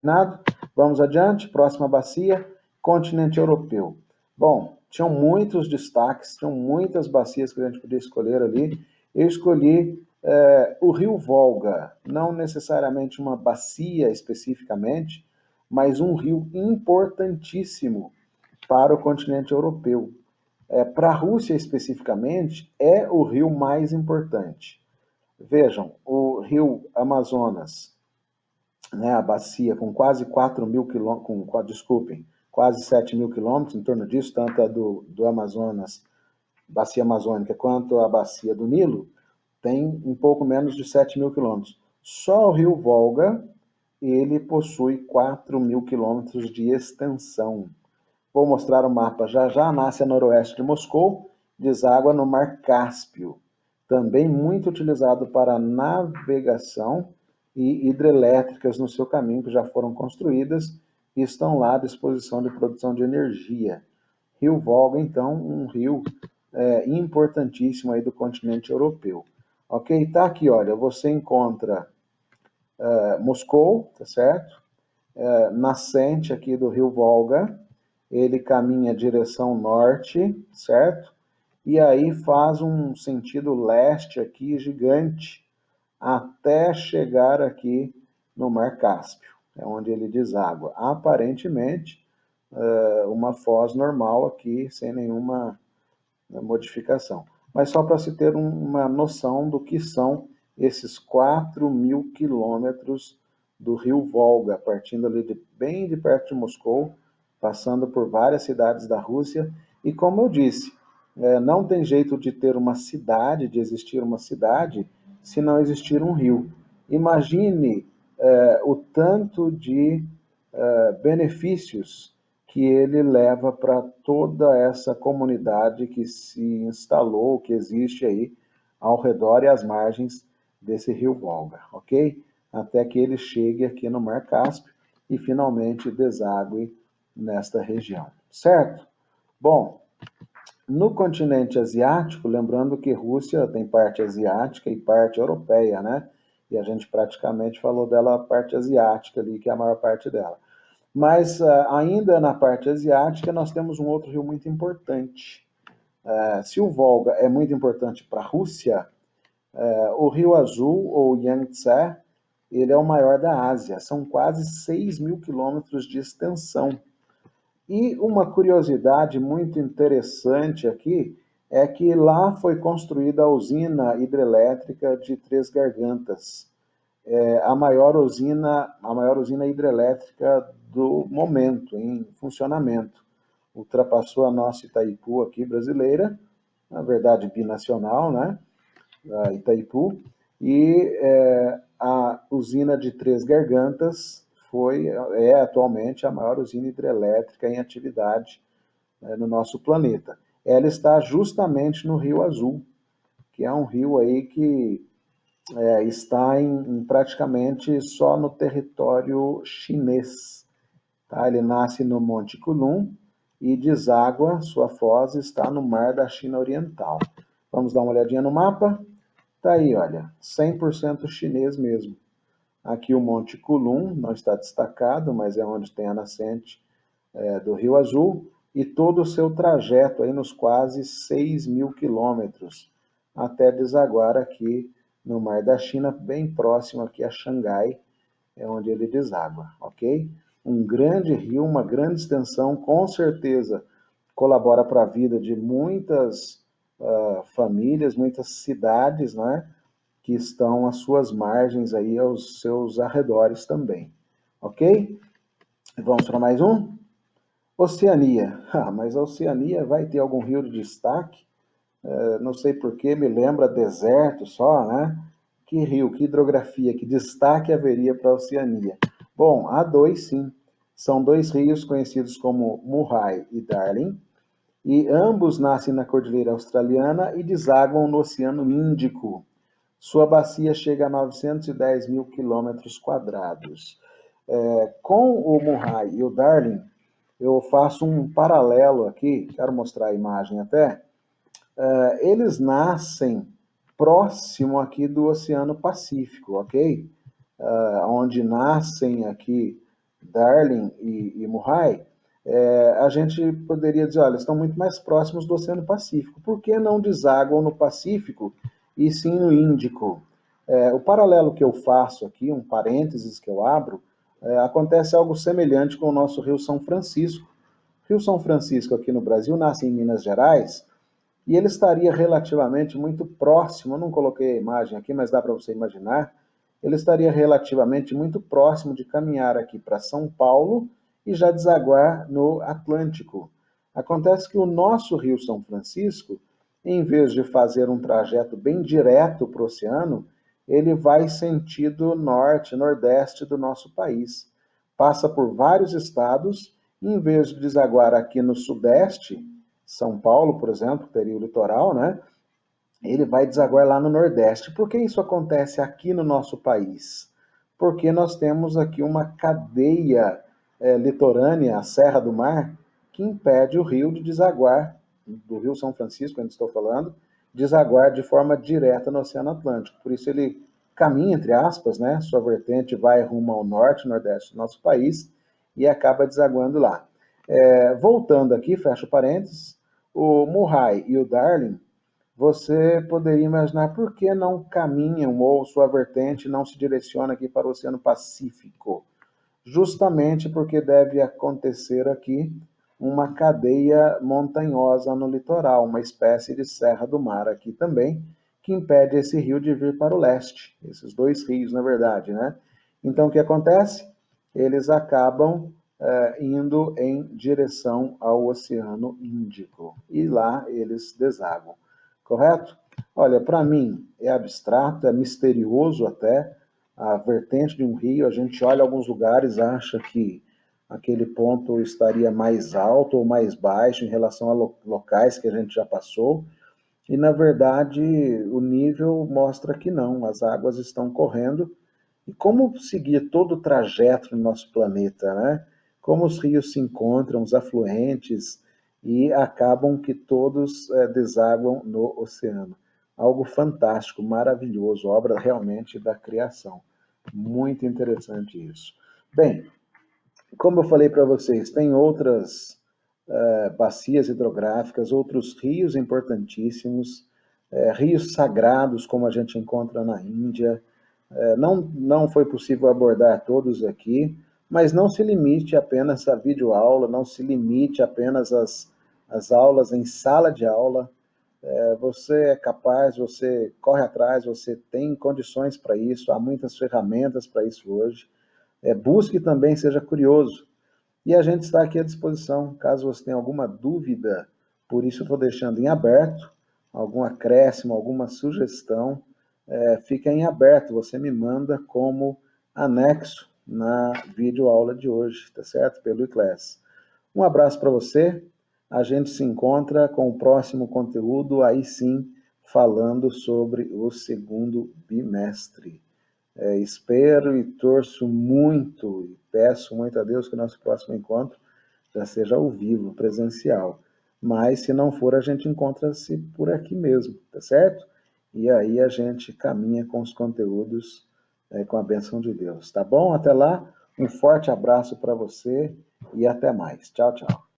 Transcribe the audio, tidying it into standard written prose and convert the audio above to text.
Nada. Vamos adiante, próxima bacia, continente europeu. Bom, tinham muitos destaques, tinham muitas bacias que a gente podia escolher ali. Eu escolhi o rio Volga, não necessariamente uma bacia especificamente, mas um rio importantíssimo para o continente europeu. Para a Rússia especificamente, é o rio mais importante. Vejam, o rio Amazonas, né, a bacia com quase 4 mil quilômetros, desculpem, quase 7 mil quilômetros, em torno disso, tanto a do Amazonas, bacia amazônica, quanto a bacia do Nilo, tem um pouco menos de 7 mil quilômetros. Só o rio Volga, ele possui 4 mil quilômetros de extensão. Vou mostrar o mapa já já, nasce a noroeste de Moscou, deságua no Mar Cáspio, também muito utilizado para navegação e hidrelétricas no seu caminho, que já foram construídas e estão lá à disposição de produção de energia. Rio Volga, então, um rio importantíssimo aí do continente europeu. Ok? Tá aqui, olha, você encontra Moscou, tá certo? Nascente aqui do rio Volga, ele caminha direção norte, certo? E aí faz um sentido leste aqui gigante até chegar aqui no Mar Cáspio, é onde ele deságua. Aparentemente, uma foz normal aqui, sem nenhuma modificação. Mas só para se ter uma noção do que são esses 4 mil quilômetros do rio Volga, partindo ali bem de perto de Moscou, passando por várias cidades da Rússia. E como eu disse, não tem jeito de ter uma cidade, de existir uma cidade, se não existir um rio. Imagine o tanto de benefícios que ele leva para toda essa comunidade que se instalou, que existe aí ao redor e às margens desse rio Volga, ok? Até que ele chegue aqui no Mar Cáspio e finalmente desague nesta região, certo? Bom, no continente asiático, lembrando que Rússia tem parte asiática e parte europeia, né? E a gente praticamente falou dela a parte asiática ali, que é a maior parte dela. Mas ainda na parte asiática, nós temos um outro rio muito importante. Se o Volga é muito importante para a Rússia, o Rio Azul, ou Yangtze, ele é o maior da Ásia. São quase 6 mil quilômetros de extensão. E uma curiosidade muito interessante aqui é que lá foi construída a usina hidrelétrica de Três Gargantas, a maior usina hidrelétrica do momento, em funcionamento. Ultrapassou a nossa Itaipu aqui brasileira, na verdade binacional, né? A Itaipu, e a usina de Três Gargantas é atualmente a maior usina hidrelétrica em atividade no nosso planeta. Ela está justamente no Rio Azul, que é um rio aí que está praticamente só no território chinês. Tá? Ele nasce no Monte Kulum e deságua, sua foz está no Mar da China Oriental. Vamos dar uma olhadinha no mapa? Tá aí, olha, 100% chinês mesmo. Aqui o Monte Kulum não está destacado, mas é onde tem a nascente do Rio Azul e todo o seu trajeto aí nos quase 6 mil quilômetros até desaguar aqui no Mar da China, bem próximo aqui a Xangai, é onde ele deságua, ok? Um grande rio, uma grande extensão, com certeza colabora para a vida de muitas famílias, muitas cidades, né? Que estão às suas margens aí, aos seus arredores também, ok? Vamos para mais um? Oceania. Mas a Oceania vai ter algum rio de destaque? Não sei porquê, me lembra deserto só, né? Que rio, que hidrografia, que destaque haveria para a Oceania? Bom, há dois sim. São dois rios conhecidos como Murray e Darling, e ambos nascem na Cordilheira Australiana e desaguam no Oceano Índico. Sua bacia chega a 910 mil quilômetros quadrados. Com o Murray e o Darling, eu faço um paralelo aqui, quero mostrar a imagem até. Eles nascem próximo aqui do Oceano Pacífico, ok? Onde nascem aqui Darling e Murray, a gente poderia dizer, olha, estão muito mais próximos do Oceano Pacífico. Por que não desaguam no Pacífico e sim no Índico? O paralelo que eu faço aqui, um parênteses que eu abro, acontece algo semelhante com o nosso Rio São Francisco. O Rio São Francisco aqui no Brasil nasce em Minas Gerais e ele estaria relativamente muito próximo, eu não coloquei a imagem aqui, mas dá para você imaginar, ele estaria relativamente muito próximo de caminhar aqui para São Paulo e já desaguar no Atlântico. Acontece que o nosso Rio São Francisco, em vez de fazer um trajeto bem direto para o oceano, ele vai sentido norte, nordeste do nosso país. Passa por vários estados, e em vez de desaguar aqui no sudeste, São Paulo, por exemplo, que teria o litoral, né? Ele vai desaguar lá no Nordeste. Por que isso acontece aqui no nosso país? Porque nós temos aqui uma cadeia litorânea, a Serra do Mar, que impede o rio de desaguar, do Rio São Francisco, onde estou falando, desaguar de forma direta no Oceano Atlântico. Por isso ele caminha, entre aspas, né? Sua vertente vai rumo ao norte, nordeste do nosso país e acaba desaguando lá. Voltando aqui, fecho parênteses, o Murray e o Darling, você poderia imaginar por que não caminham ou sua vertente não se direciona aqui para o Oceano Pacífico? Justamente porque deve acontecer aqui uma cadeia montanhosa no litoral, uma espécie de Serra do Mar aqui também, que impede esse rio de vir para o leste, esses dois rios, na verdade, né? Então, o que acontece? Eles acabam indo em direção ao Oceano Índico, e lá eles desaguam, correto? Olha, para mim é abstrato, é misterioso até, a vertente de um rio, a gente olha alguns lugares, acha que aquele ponto estaria mais alto ou mais baixo em relação a locais que a gente já passou, e na verdade o nível mostra que não, as águas estão correndo. E como seguir todo o trajeto no nosso planeta, né? Como os rios se encontram, os afluentes, e acabam que todos desaguam no oceano. Algo fantástico, maravilhoso, obra realmente da criação. Muito interessante isso. Bem, como eu falei para vocês, tem outras bacias hidrográficas, outros rios importantíssimos, rios sagrados, como a gente encontra na Índia. Não foi possível abordar todos aqui, mas não se limite apenas à videoaula, não se limite apenas às aulas em sala de aula. Você é capaz, você corre atrás, você tem condições para isso, há muitas ferramentas para isso hoje. Busque também, seja curioso. E a gente está aqui à disposição, caso você tenha alguma dúvida, por isso eu estou deixando em aberto, algum acréscimo, alguma sugestão, fica em aberto, você me manda como anexo na videoaula de hoje, tá certo? Pelo iClass. Um abraço para você, a gente se encontra com o próximo conteúdo, aí sim, falando sobre o segundo bimestre. Espero e torço muito e peço muito a Deus que o nosso próximo encontro já seja ao vivo, presencial. Mas se não for, a gente encontra-se por aqui mesmo, tá certo? E aí a gente caminha com os conteúdos com a benção de Deus, tá bom? Até lá, um forte abraço para você e até mais. Tchau, tchau.